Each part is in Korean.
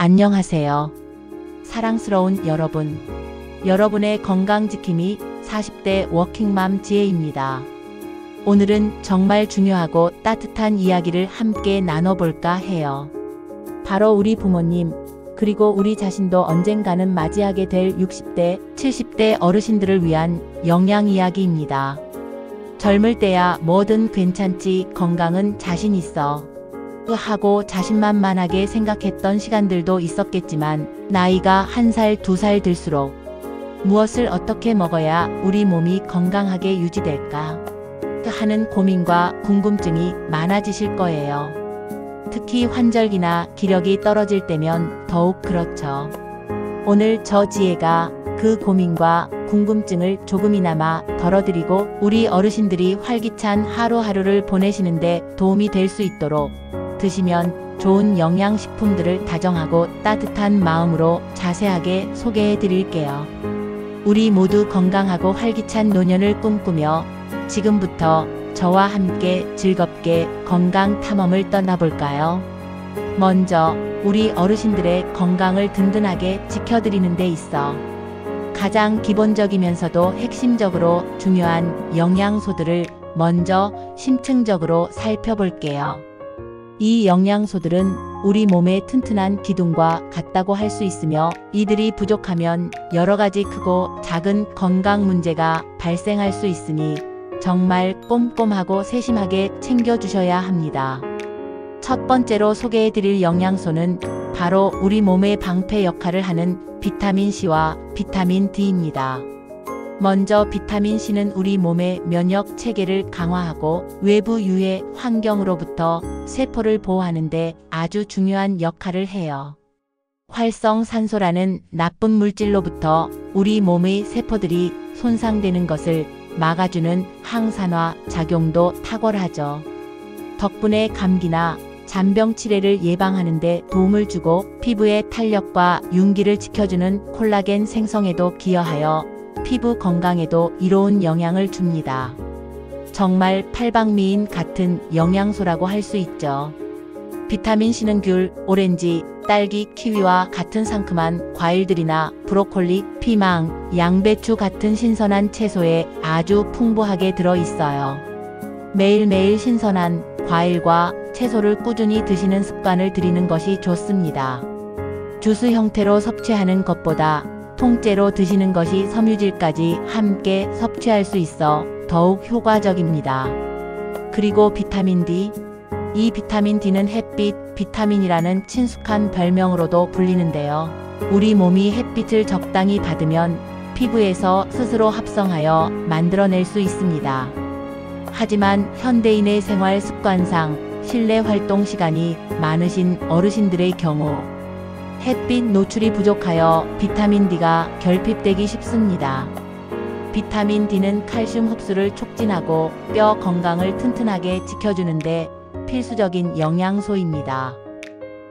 안녕하세요. 사랑스러운 여러분. 여러분의 건강 지킴이 40대 워킹맘 지혜입니다. 오늘은 정말 중요하고 따뜻한 이야기를 함께 나눠볼까 해요. 바로 우리 부모님, 그리고 우리 자신도 언젠가는 맞이하게 될 60대, 70대 어르신들을 위한 영양 이야기입니다. 젊을 때야 뭐든 괜찮지, 건강은 자신 있어 하고 자신만만하게 생각했던 시간들도 있었겠지만, 나이가 1살, 2살 들수록 무엇을 어떻게 먹어야 우리 몸이 건강하게 유지될까 하는 고민과 궁금증이 많아지실 거예요. 특히 환절기나 기력이 떨어질 때면 더욱 그렇죠. 오늘 저 지혜가 그 고민과 궁금증을 조금이나마 덜어드리고 우리 어르신들이 활기찬 하루하루를 보내시는데 도움이 될 수 있도록 드시면 좋은 영양식품들을 다정하고 따뜻한 마음으로 자세하게 소개해 드릴게요. 우리 모두 건강하고 활기찬 노년을 꿈꾸며 지금부터 저와 함께 즐겁게 건강 탐험을 떠나볼까요? 먼저 우리 어르신들의 건강을 든든하게 지켜드리는 데 있어 가장 기본적이면서도 핵심적으로 중요한 영양소들을 먼저 심층적으로 살펴볼게요. 이 영양소들은 우리 몸의 튼튼한 기둥과 같다고 할 수 있으며, 이들이 부족하면 여러 가지 크고 작은 건강 문제가 발생할 수 있으니 정말 꼼꼼하고 세심하게 챙겨주셔야 합니다. 첫 번째로 소개해드릴 영양소는 바로 우리 몸의 방패 역할을 하는 비타민C와 비타민 D입니다. 먼저 비타민C는 우리 몸의 면역 체계를 강화하고 외부 유해 환경으로부터 세포를 보호하는 데 아주 중요한 역할을 해요. 활성산소라는 나쁜 물질로부터 우리 몸의 세포들이 손상되는 것을 막아주는 항산화 작용도 탁월하죠. 덕분에 감기나 잔병 치레를 예방하는 데 도움을 주고 피부의 탄력과 윤기를 지켜주는 콜라겐 생성에도 기여하여 피부 건강에도 이로운 영향을 줍니다. 정말 팔방미인 같은 영양소라고 할 수 있죠. 비타민C는 귤, 오렌지, 딸기, 키위와 같은 상큼한 과일들이나 브로콜리, 피망, 양배추 같은 신선한 채소에 아주 풍부하게 들어있어요. 매일매일 신선한 과일과 채소를 꾸준히 드시는 습관을 들이는 것이 좋습니다. 주스 형태로 섭취하는 것보다 통째로 드시는 것이 섬유질까지 함께 섭취할 수 있어 더욱 효과적입니다. 그리고 비타민 D. 이 비타민 D는 햇빛 비타민이라는 친숙한 별명으로도 불리는데요. 우리 몸이 햇빛을 적당히 받으면 피부에서 스스로 합성하여 만들어낼 수 있습니다. 하지만 현대인의 생활 습관상 실내 활동 시간이 많으신 어르신들의 경우 햇빛 노출이 부족하여 비타민 D가 결핍되기 쉽습니다. 비타민 D는 칼슘 흡수를 촉진하고 뼈 건강을 튼튼하게 지켜주는데 필수적인 영양소입니다.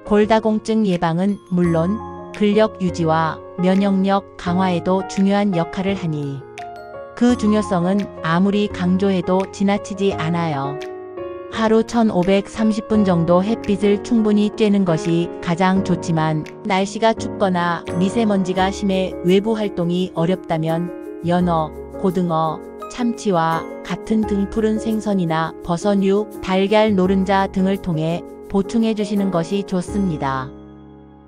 골다공증 예방은 물론 근력 유지와 면역력 강화에도 중요한 역할을 하니 그 중요성은 아무리 강조해도 지나치지 않아요. 하루 1530분 정도 햇빛을 충분히 쬐는 것이 가장 좋지만, 날씨가 춥거나 미세먼지가 심해 외부 활동이 어렵다면 연어, 고등어, 참치와 같은 등푸른 생선이나 버섯류, 달걀, 노른자 등을 통해 보충해 주시는 것이 좋습니다.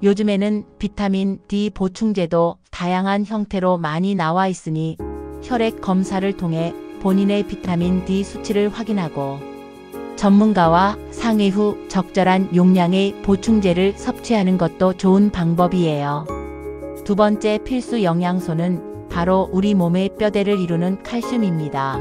요즘에는 비타민 D 보충제도 다양한 형태로 많이 나와 있으니 혈액 검사를 통해 본인의 비타민 D 수치를 확인하고 전문가와 상의 후 적절한 용량의 보충제를 섭취하는 것도 좋은 방법이에요. 두 번째 필수 영양소는 바로 우리 몸의 뼈대를 이루는 칼슘입니다.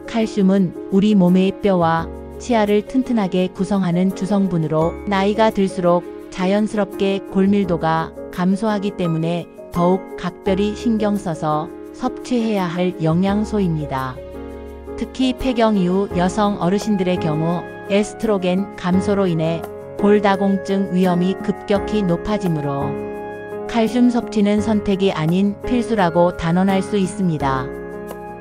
칼슘은 우리 몸의 뼈와 치아를 튼튼하게 구성하는 주성분으로 나이가 들수록 자연스럽게 골밀도가 감소하기 때문에 더욱 각별히 신경 써서 섭취해야 할 영양소입니다. 특히 폐경 이후 여성 어르신들의 경우 에스트로겐 감소로 인해 골다공증 위험이 급격히 높아지므로 칼슘 섭취는 선택이 아닌 필수라고 단언할 수 있습니다.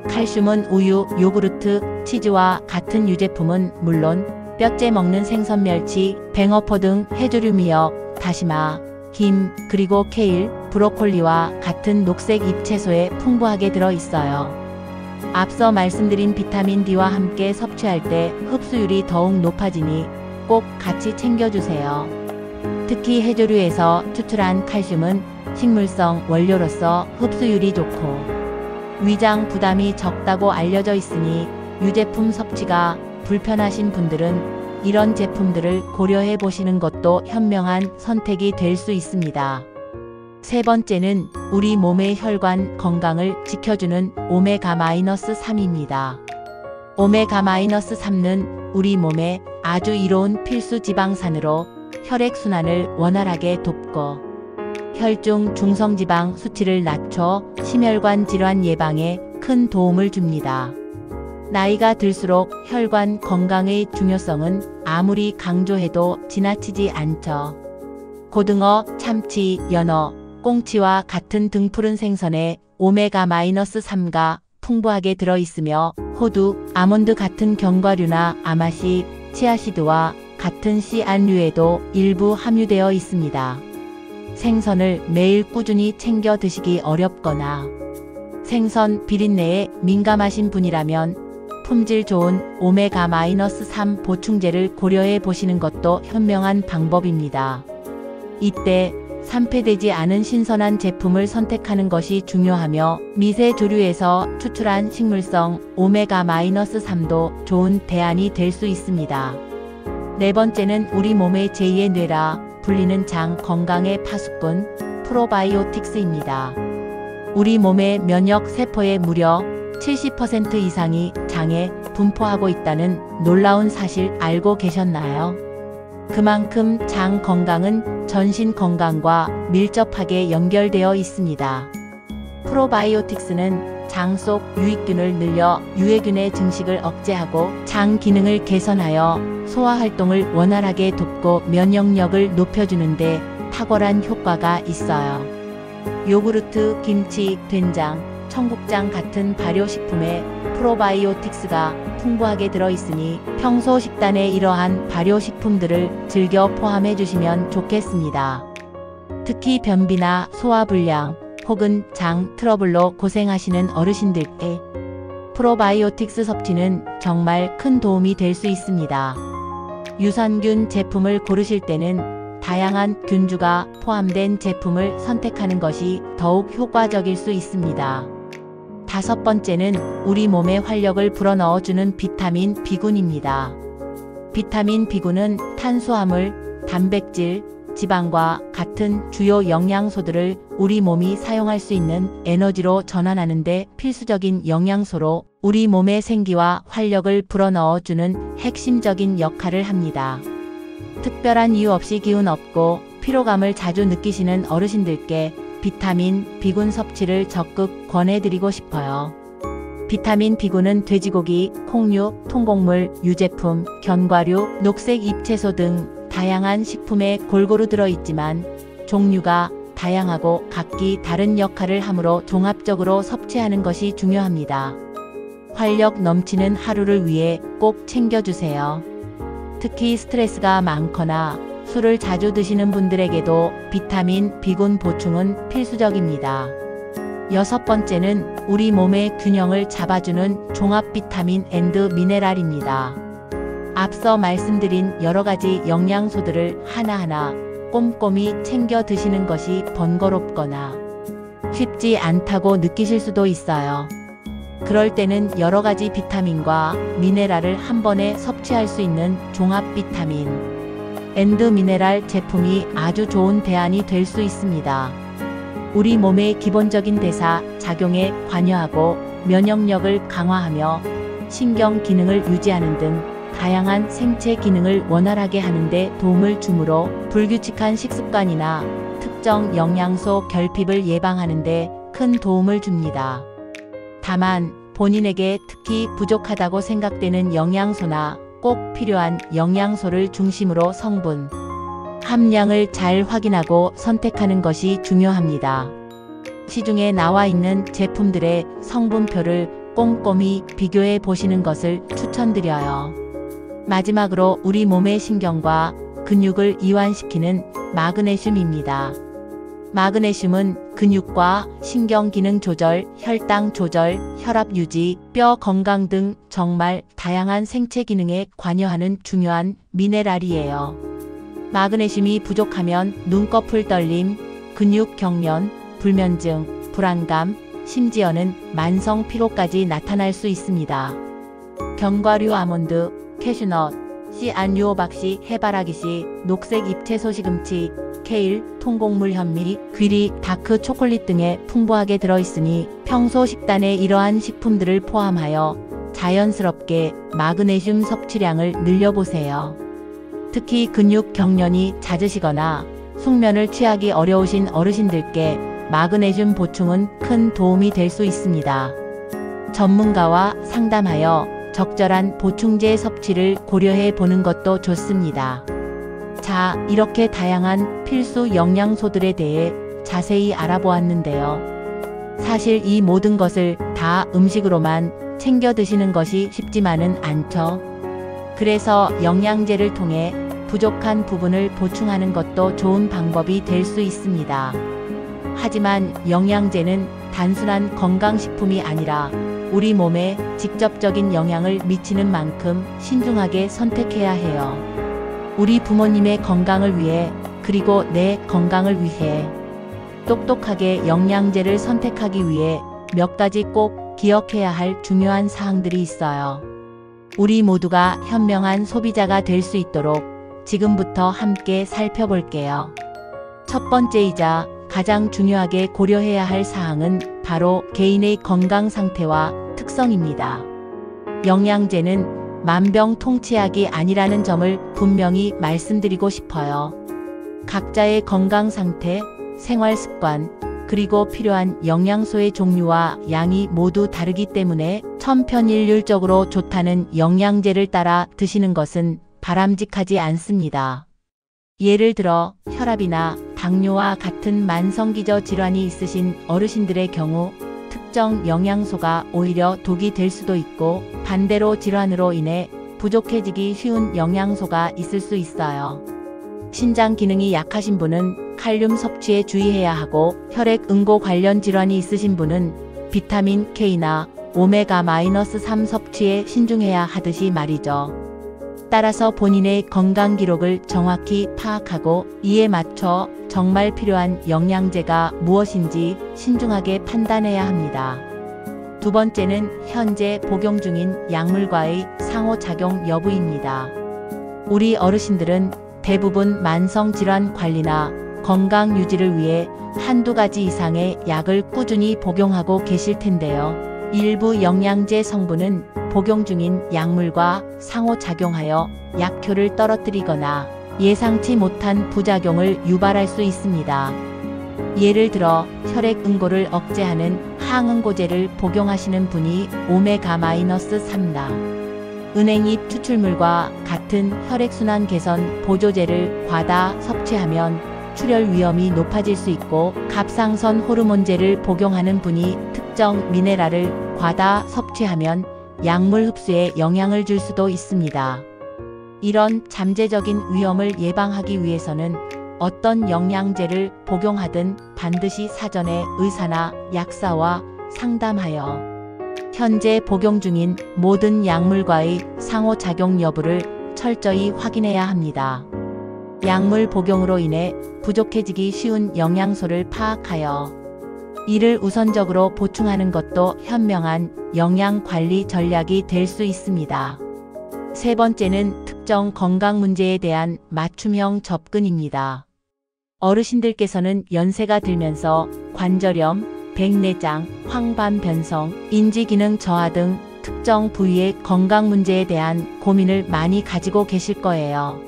칼슘은 우유, 요구르트, 치즈와 같은 유제품은 물론 뼈째 먹는 생선, 멸치, 뱅어포 등 해조류, 미역, 다시마, 김, 그리고 케일, 브로콜리와 같은 녹색 잎채소에 풍부하게 들어있어요. 앞서 말씀드린 비타민 D와 함께 섭취할 때 흡수율이 더욱 높아지니 꼭 같이 챙겨주세요. 특히 해조류에서 추출한 칼슘은 식물성 원료로서 흡수율이 좋고 위장 부담이 적다고 알려져 있으니 유제품 섭취가 불편하신 분들은 이런 제품들을 고려해 보시는 것도 현명한 선택이 될 수 있습니다. 세 번째는 우리 몸의 혈관 건강을 지켜주는 오메가-3입니다. 오메가-3는 우리 몸에 아주 이로운 필수 지방산으로 혈액순환을 원활하게 돕고 혈중 중성지방 수치를 낮춰 심혈관 질환 예방에 큰 도움을 줍니다. 나이가 들수록 혈관 건강의 중요성은 아무리 강조해도 지나치지 않죠. 고등어, 참치, 연어, 꽁치와 같은 등푸른 생선에 오메가-3가 풍부하게 들어있으며 호두, 아몬드 같은 견과류나 아마씨, 치아시드와 같은 씨앗류에도 일부 함유되어 있습니다. 생선을 매일 꾸준히 챙겨 드시기 어렵거나 생선 비린내에 민감하신 분이라면 품질 좋은 오메가-3 보충제를 고려해 보시는 것도 현명한 방법입니다. 이때 산패되지 않은 신선한 제품을 선택하는 것이 중요하며 미세 조류에서 추출한 식물성 오메가-3도 좋은 대안이 될 수 있습니다. 네 번째는 우리 몸의 제2의 뇌라 불리는 장 건강의 파수꾼 프로바이오틱스입니다. 우리 몸의 면역 세포의 무려 70% 이상이 장에 분포하고 있다는 놀라운 사실 알고 계셨나요? 그만큼 장 건강은 전신 건강과 밀접하게 연결되어 있습니다. 프로바이오틱스는 장 속 유익균을 늘려 유해균의 증식을 억제하고 장 기능을 개선하여 소화 활동을 원활하게 돕고 면역력을 높여주는데 탁월한 효과가 있어요. 요구르트, 김치, 된장, 청국장 같은 발효식품에 프로바이오틱스가 풍부하게 들어있으니 평소 식단에 이러한 발효식품들을 즐겨 포함해 주시면 좋겠습니다. 특히 변비나 소화불량 혹은 장 트러블로 고생하시는 어르신들께 프로바이오틱스 섭취는 정말 큰 도움이 될 수 있습니다. 유산균 제품을 고르실 때는 다양한 균주가 포함된 제품을 선택하는 것이 더욱 효과적일 수 있습니다. 다섯 번째는 우리 몸에 활력을 불어넣어주는 비타민 B군입니다. 비타민 B군은 탄수화물, 단백질, 지방과 같은 주요 영양소들을 우리 몸이 사용할 수 있는 에너지로 전환하는 데 필수적인 영양소로 우리 몸의 생기와 활력을 불어넣어주는 핵심적인 역할을 합니다. 특별한 이유 없이 기운 없고 피로감을 자주 느끼시는 어르신들께 비타민 B군 섭취를 적극 권해드리고 싶어요. 비타민 B군은 돼지고기, 콩류, 통곡물, 유제품, 견과류, 녹색 잎채소 등 다양한 식품에 골고루 들어있지만 종류가 다양하고 각기 다른 역할을 하므로 종합적으로 섭취하는 것이 중요합니다. 활력 넘치는 하루를 위해 꼭 챙겨주세요. 특히 스트레스가 많거나 술을 자주 드시는 분들에게도 비타민 B군 보충은 필수적입니다. 여섯 번째는 우리 몸의 균형을 잡아주는 종합 비타민 앤드 미네랄입니다. 앞서 말씀드린 여러가지 영양소들을 하나하나 꼼꼼히 챙겨 드시는 것이 번거롭거나 쉽지 않다고 느끼실 수도 있어요. 그럴 때는 여러가지 비타민과 미네랄을 한 번에 섭취할 수 있는 종합 비타민 앤드 미네랄 제품이 아주 좋은 대안이 될 수 있습니다. 우리 몸의 기본적인 대사 작용에 관여하고 면역력을 강화하며 신경 기능을 유지하는 등 다양한 생체 기능을 원활하게 하는 데 도움을 주므로 불규칙한 식습관이나 특정 영양소 결핍을 예방하는 데 큰 도움을 줍니다. 다만 본인에게 특히 부족하다고 생각되는 영양소나 꼭 필요한 영양소를 중심으로 성분, 함량을 잘 확인하고 선택하는 것이 중요합니다. 시중에 나와 있는 제품들의 성분표를 꼼꼼히 비교해 보시는 것을 추천드려요. 마지막으로 우리 몸의 신경과 근육을 이완시키는 마그네슘입니다. 마그네슘은 근육과 신경 기능 조절, 혈당 조절, 혈압 유지, 뼈 건강 등 정말 다양한 생체 기능에 관여하는 중요한 미네랄이에요. 마그네슘이 부족하면 눈꺼풀 떨림, 근육 경련, 불면증, 불안감, 심지어는 만성 피로까지 나타날 수 있습니다. 견과류 아몬드, 캐슈넛, 씨안유호박씨, 해바라기씨, 녹색 잎채소 시금치, 케일, 통곡물 현미, 귀리, 다크 초콜릿 등에 풍부하게 들어있으니 평소 식단에 이러한 식품들을 포함하여 자연스럽게 마그네슘 섭취량을 늘려보세요. 특히 근육 경련이 잦으시거나 숙면을 취하기 어려우신 어르신들께 마그네슘 보충은 큰 도움이 될 수 있습니다. 전문가와 상담하여 적절한 보충제 섭취를 고려해 보는 것도 좋습니다. 자, 이렇게 다양한 필수 영양소들에 대해 자세히 알아보았는데요. 사실 이 모든 것을 다 음식으로만 챙겨 드시는 것이 쉽지만은 않죠. 그래서 영양제를 통해 부족한 부분을 보충하는 것도 좋은 방법이 될 수 있습니다. 하지만 영양제는 단순한 건강식품이 아니라 우리 몸에 직접적인 영향을 미치는 만큼 신중하게 선택해야 해요. 우리 부모님의 건강을 위해, 그리고 내 건강을 위해 똑똑하게 영양제를 선택하기 위해 몇 가지 꼭 기억해야 할 중요한 사항들이 있어요. 우리 모두가 현명한 소비자가 될 수 있도록 지금부터 함께 살펴볼게요. 첫 번째이자 가장 중요하게 고려해야 할 사항은 바로 개인의 건강 상태와 특성입니다. 영양제는 만병통치약이 아니라는 점을 분명히 말씀드리고 싶어요. 각자의 건강 상태, 생활 습관, 그리고 필요한 영양소의 종류와 양이 모두 다르기 때문에 천편일률적으로 좋다는 영양제를 따라 드시는 것은 바람직하지 않습니다. 예를 들어 혈압이나 당뇨와 같은 만성기저 질환이 있으신 어르신들의 경우 특정 영양소가 오히려 독이 될 수도 있고, 반대로 질환으로 인해 부족해지기 쉬운 영양소가 있을 수 있어요. 신장 기능이 약하신 분은 칼륨 섭취에 주의해야 하고, 혈액 응고 관련 질환이 있으신 분은 비타민 K나 오메가-3 섭취에 신중해야 하듯이 말이죠. 따라서 본인의 건강 기록을 정확히 파악하고 이에 맞춰 정말 필요한 영양제가 무엇인지 신중하게 판단해야 합니다. 두 번째는 현재 복용 중인 약물과의 상호작용 여부입니다. 우리 어르신들은 대부분 만성질환 관리나 건강 유지를 위해 한두 가지 이상의 약을 꾸준히 복용하고 계실 텐데요. 일부 영양제 성분은 복용 중인 약물과 상호작용하여 약효를 떨어뜨리거나 예상치 못한 부작용을 유발할 수 있습니다. 예를 들어 혈액 응고를 억제하는 항응고제를 복용하시는 분이 오메가-3나 은행잎 추출물과 같은 혈액순환 개선 보조제를 과다 섭취하면 출혈 위험이 높아질 수 있고, 갑상선 호르몬제를 복용하는 분이 특정 미네랄을 과다 섭취하면 약물 흡수에 영향을 줄 수도 있습니다. 이런 잠재적인 위험을 예방하기 위해서는 어떤 영양제를 복용하든 반드시 사전에 의사나 약사와 상담하여 현재 복용 중인 모든 약물과의 상호작용 여부를 철저히 확인해야 합니다. 약물 복용으로 인해 부족해지기 쉬운 영양소를 파악하여 이를 우선적으로 보충하는 것도 현명한 영양관리 전략이 될 수 있습니다. 세 번째는 특정 건강 문제에 대한 맞춤형 접근입니다. 어르신들께서는 연세가 들면서 관절염, 백내장, 황반변성, 인지기능 저하 등 특정 부위의 건강 문제에 대한 고민을 많이 가지고 계실 거예요.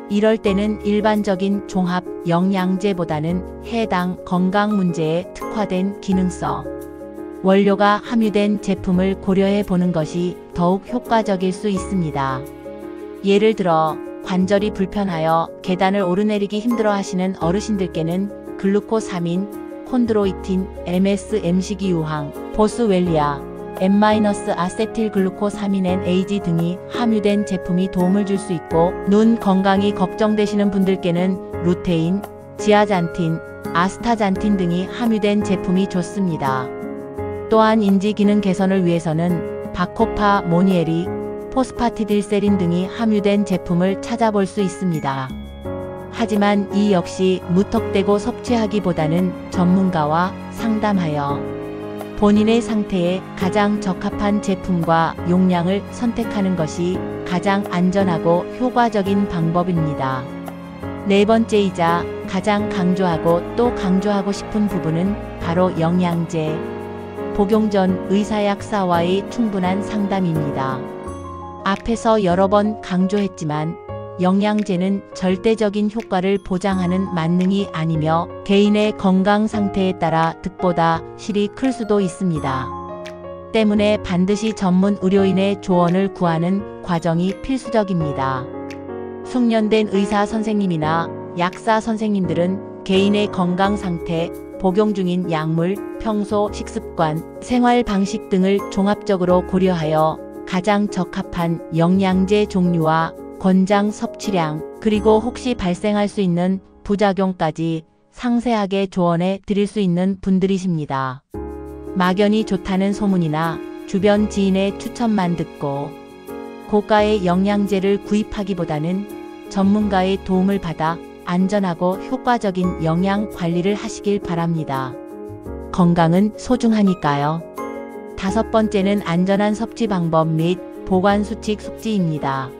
이럴 때는 일반적인 종합 영양제보다는 해당 건강 문제에 특화된 기능성 원료가 함유된 제품을 고려해 보는 것이 더욱 효과적일 수 있습니다. 예를 들어 관절이 불편하여 계단을 오르내리기 힘들어 하시는 어르신들께는 글루코사민, 콘드로이틴, MSM 식이유황, 보스웰리아, N-아세틸글루코사민 NAG 등이 함유된 제품이 도움을 줄 수 있고, 눈 건강이 걱정되시는 분들께는 루테인, 지아잔틴, 아스타잔틴 등이 함유된 제품이 좋습니다. 또한 인지 기능 개선을 위해서는 바코파 모니에리, 포스파티딜세린 등이 함유된 제품을 찾아볼 수 있습니다. 하지만 이 역시 무턱대고 섭취하기보다는 전문가와 상담하여 본인의 상태에 가장 적합한 제품과 용량을 선택하는 것이 가장 안전하고 효과적인 방법입니다. 네 번째이자 가장 강조하고 또 강조하고 싶은 부분은 바로 영양제. 복용 전 의사약사와의 충분한 상담입니다. 앞에서 여러 번 강조했지만 영양제는 절대적인 효과를 보장하는 만능이 아니며 개인의 건강 상태에 따라 득보다 실이 클 수도 있습니다. 때문에 반드시 전문 의료인의 조언을 구하는 과정이 필수적입니다. 숙련된 의사 선생님이나 약사 선생님들은 개인의 건강 상태, 복용 중인 약물, 평소 식습관, 생활 방식 등을 종합적으로 고려하여 가장 적합한 영양제 종류와 권장 섭취량, 그리고 혹시 발생할 수 있는 부작용까지 상세하게 조언해 드릴 수 있는 분들이십니다. 막연히 좋다는 소문이나 주변 지인의 추천만 듣고 고가의 영양제를 구입하기보다는 전문가의 도움을 받아 안전하고 효과적인 영양 관리를 하시길 바랍니다. 건강은 소중하니까요. 다섯 번째는 안전한 섭취 방법 및 보관 수칙 숙지입니다.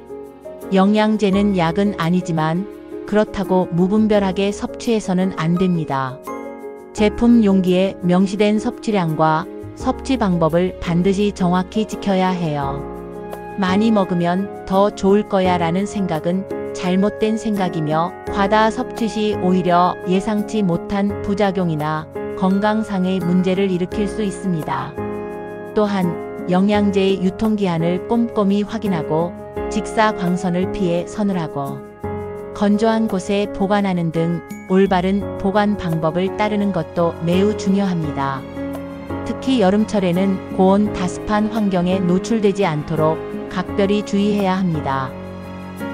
영양제는 약은 아니지만 그렇다고 무분별하게 섭취해서는 안 됩니다. 제품 용기에 명시된 섭취량과 섭취 방법을 반드시 정확히 지켜야 해요. 많이 먹으면 더 좋을 거야 라는 생각은 잘못된 생각이며 과다 섭취 시 오히려 예상치 못한 부작용이나 건강상의 문제를 일으킬 수 있습니다. 또한 영양제의 유통기한을 꼼꼼히 확인하고 직사광선을 피해 서늘하고 건조한 곳에 보관하는 등 올바른 보관 방법을 따르는 것도 매우 중요합니다. 특히 여름철에는 고온 다습한 환경에 노출되지 않도록 각별히 주의해야 합니다.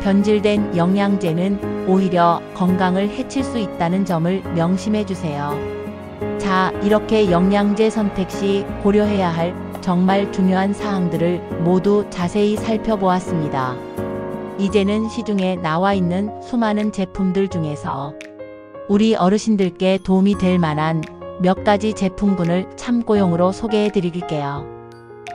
변질된 영양제는 오히려 건강을 해칠 수 있다는 점을 명심해 주세요. 자, 이렇게 영양제 선택 시 고려해야 할 정말 중요한 사항들을 모두 자세히 살펴보았습니다. 이제는 시중에 나와 있는 수많은 제품들 중에서 우리 어르신들께 도움이 될 만한 몇 가지 제품군을 참고용으로 소개해 드릴게요.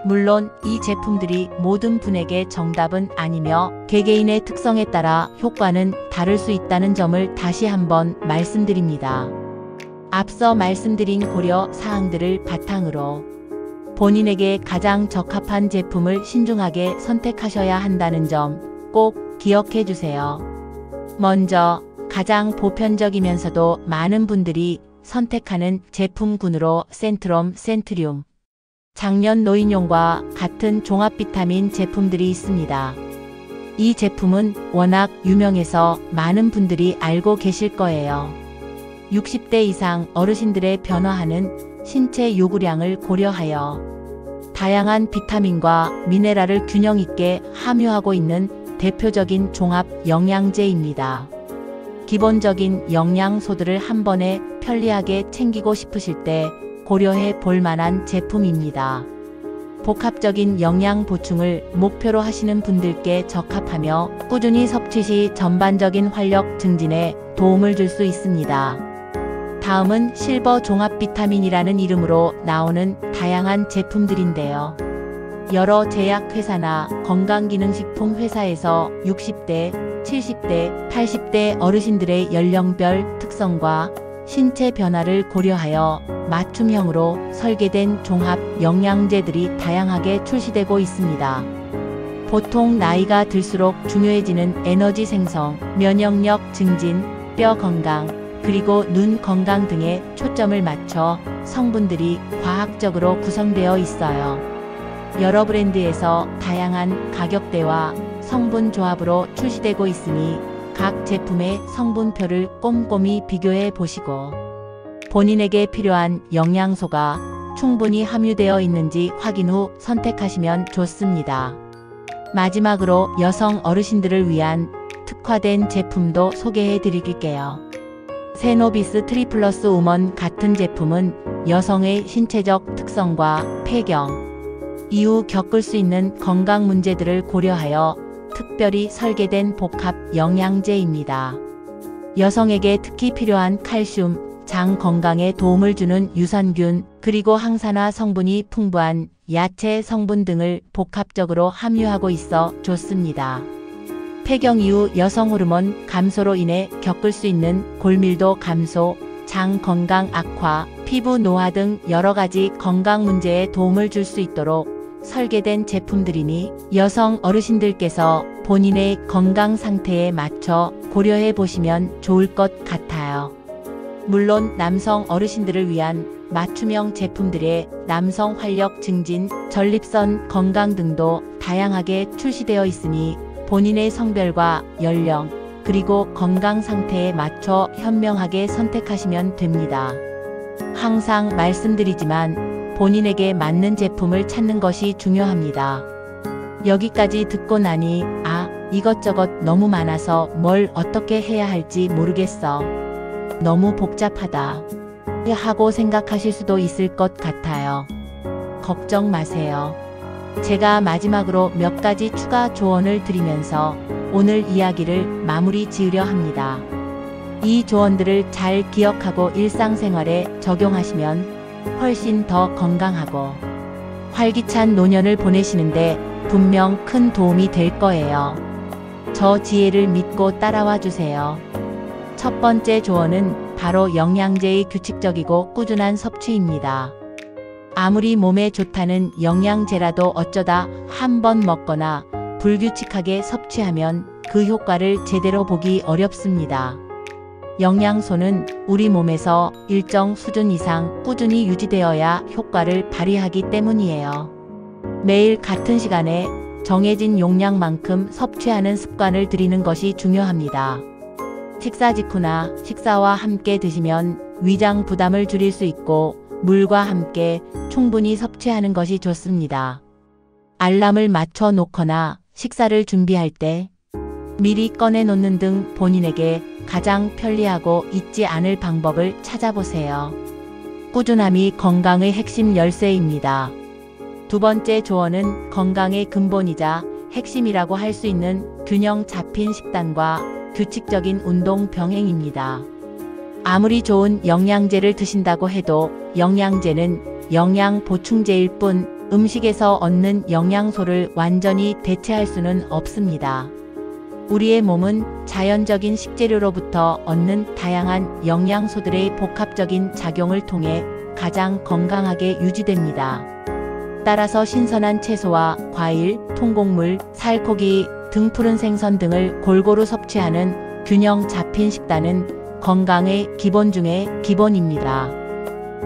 물론 이 제품들이 모든 분에게 정답은 아니며 개개인의 특성에 따라 효과는 다를 수 있다는 점을 다시 한번 말씀드립니다. 앞서 말씀드린 고려 사항들을 바탕으로 본인에게 가장 적합한 제품을 신중하게 선택하셔야 한다는 점 꼭 기억해 주세요. 먼저 가장 보편적이면서도 많은 분들이 선택하는 제품군으로 센트롬, 센트륨, 장년 노인용과 같은 종합 비타민 제품들이 있습니다. 이 제품은 워낙 유명해서 많은 분들이 알고 계실 거예요. 60대 이상 어르신들의 변화하는 신체 요구량을 고려하여 다양한 비타민과 미네랄을 균형 있게 함유하고 있는 대표적인 종합 영양제입니다. 기본적인 영양소들을 한 번에 편리하게 챙기고 싶으실 때 고려해 볼 만한 제품입니다. 복합적인 영양 보충을 목표로 하시는 분들께 적합하며 꾸준히 섭취 시 전반적인 활력 증진에 도움을 줄 수 있습니다. 다음은 실버 종합 비타민이라는 이름으로 나오는 다양한 제품들인데요. 여러 제약회사나 건강기능식품 회사에서 60대, 70대, 80대 어르신들의 연령별 특성과 신체 변화를 고려하여 맞춤형으로 설계된 종합 영양제들이 다양하게 출시되고 있습니다. 보통 나이가 들수록 중요해지는 에너지 생성, 면역력 증진, 뼈 건강, 그리고 눈 건강 등에 초점을 맞춰 성분들이 과학적으로 구성되어 있어요. 여러 브랜드에서 다양한 가격대와 성분 조합으로 출시되고 있으니 각 제품의 성분표를 꼼꼼히 비교해 보시고 본인에게 필요한 영양소가 충분히 함유되어 있는지 확인 후 선택하시면 좋습니다. 마지막으로 여성 어르신들을 위한 특화된 제품도 소개해 드릴게요. 세노비스 트리플러스 우먼 같은 제품은 여성의 신체적 특성과 폐경 이후 겪을 수 있는 건강 문제들을 고려하여 특별히 설계된 복합 영양제입니다. 여성에게 특히 필요한 칼슘, 장 건강에 도움을 주는 유산균, 그리고 항산화 성분이 풍부한 야채 성분 등을 복합적으로 함유하고 있어 좋습니다. 폐경 이후 여성 호르몬 감소로 인해 겪을 수 있는 골밀도 감소, 장 건강 악화, 피부 노화 등 여러 가지 건강 문제에 도움을 줄 수 있도록 설계된 제품들이니 여성 어르신들께서 본인의 건강 상태에 맞춰 고려해 보시면 좋을 것 같아요. 물론 남성 어르신들을 위한 맞춤형 제품들의 남성 활력 증진, 전립선 건강 등도 다양하게 출시되어 있으니 본인의 성별과 연령, 그리고 건강 상태에 맞춰 현명하게 선택하시면 됩니다. 항상 말씀드리지만 본인에게 맞는 제품을 찾는 것이 중요합니다. 여기까지 듣고 나니 이것저것 너무 많아서 뭘 어떻게 해야 할지 모르겠어. 너무 복잡하다 하고 생각하실 수도 있을 것 같아요. 걱정 마세요. 제가 마지막으로 몇 가지 추가 조언을 드리면서 오늘 이야기를 마무리 지으려 합니다. 이 조언들을 잘 기억하고 일상생활에 적용하시면 훨씬 더 건강하고 활기찬 노년을 보내시는데 분명 큰 도움이 될 거예요. 저 지혜를 믿고 따라와 주세요. 첫 번째 조언은 바로 영양제의 규칙적이고 꾸준한 섭취입니다. 아무리 몸에 좋다는 영양제라도 어쩌다 한 번 먹거나 불규칙하게 섭취하면 그 효과를 제대로 보기 어렵습니다. 영양소는 우리 몸에서 일정 수준 이상 꾸준히 유지되어야 효과를 발휘하기 때문이에요. 매일 같은 시간에 정해진 용량만큼 섭취하는 습관을 들이는 것이 중요합니다. 식사 직후나 식사와 함께 드시면 위장 부담을 줄일 수 있고 물과 함께 충분히 섭취하는 것이 좋습니다. 알람을 맞춰 놓거나 식사를 준비할 때 미리 꺼내 놓는 등 본인에게 가장 편리하고 잊지 않을 방법을 찾아보세요. 꾸준함이 건강의 핵심 열쇠입니다. 두 번째 조언은 건강의 근본이자 핵심이라고 할 수 있는 균형 잡힌 식단과 규칙적인 운동 병행입니다. 아무리 좋은 영양제를 드신다고 해도 영양제는 영양 보충제일 뿐 음식에서 얻는 영양소를 완전히 대체할 수는 없습니다. 우리의 몸은 자연적인 식재료로부터 얻는 다양한 영양소들의 복합적인 작용을 통해 가장 건강하게 유지됩니다. 따라서 신선한 채소와 과일, 통곡물, 살코기 등 푸른 생선 등을 골고루 섭취하는 균형 잡힌 식단은 건강의 기본 중의 기본입니다.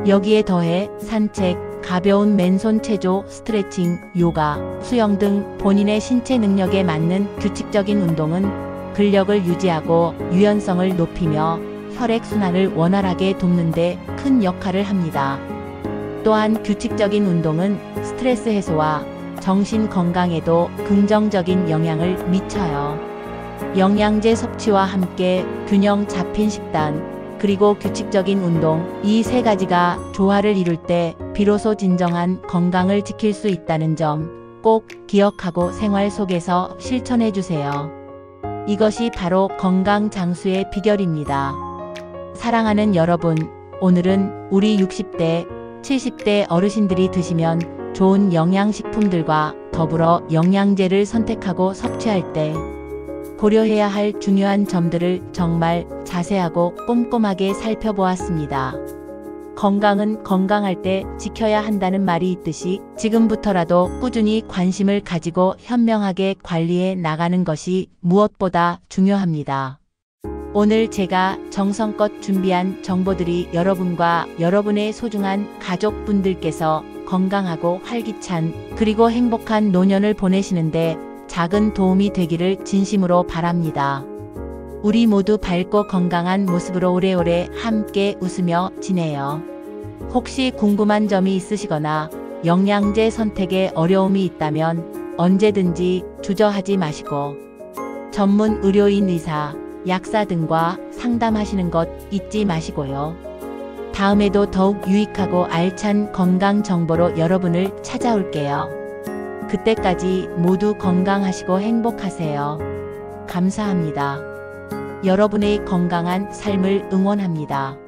여기에 더해 산책, 가벼운 맨손 체조, 스트레칭, 요가, 수영 등 본인의 신체 능력에 맞는 규칙적인 운동은 근력을 유지하고 유연성을 높이며 혈액순환을 원활하게 돕는 데 큰 역할을 합니다. 또한 규칙적인 운동은 스트레스 해소와 정신 건강에도 긍정적인 영향을 미쳐요. 영양제 섭취와 함께 균형 잡힌 식단, 그리고 규칙적인 운동, 이 세 가지가 조화를 이룰 때 비로소 진정한 건강을 지킬 수 있다는 점 꼭 기억하고 생활 속에서 실천해 주세요. 이것이 바로 건강 장수의 비결입니다. 사랑하는 여러분, 오늘은 우리 60대, 70대 어르신들이 드시면 좋은 영양식품들과 더불어 영양제를 선택하고 섭취할 때 고려해야 할 중요한 점들을 정말 자세하고 꼼꼼하게 살펴보았습니다. 건강은 건강할 때 지켜야 한다는 말이 있듯이 지금부터라도 꾸준히 관심을 가지고 현명하게 관리해 나가는 것이 무엇보다 중요합니다. 오늘 제가 정성껏 준비한 정보들이 여러분과 여러분의 소중한 가족분들께서 건강하고 활기찬 그리고 행복한 노년을 보내시는데 작은 도움이 되기를 진심으로 바랍니다. 우리 모두 밝고 건강한 모습으로 오래오래 함께 웃으며 지내요. 혹시 궁금한 점이 있으시거나 영양제 선택에 어려움이 있다면 언제든지 주저하지 마시고 전문 의료인 의사, 약사 등과 상담하시는 것 잊지 마시고요. 다음에도 더욱 유익하고 알찬 건강 정보로 여러분을 찾아올게요. 그때까지 모두 건강하시고 행복하세요. 감사합니다. 여러분의 건강한 삶을 응원합니다.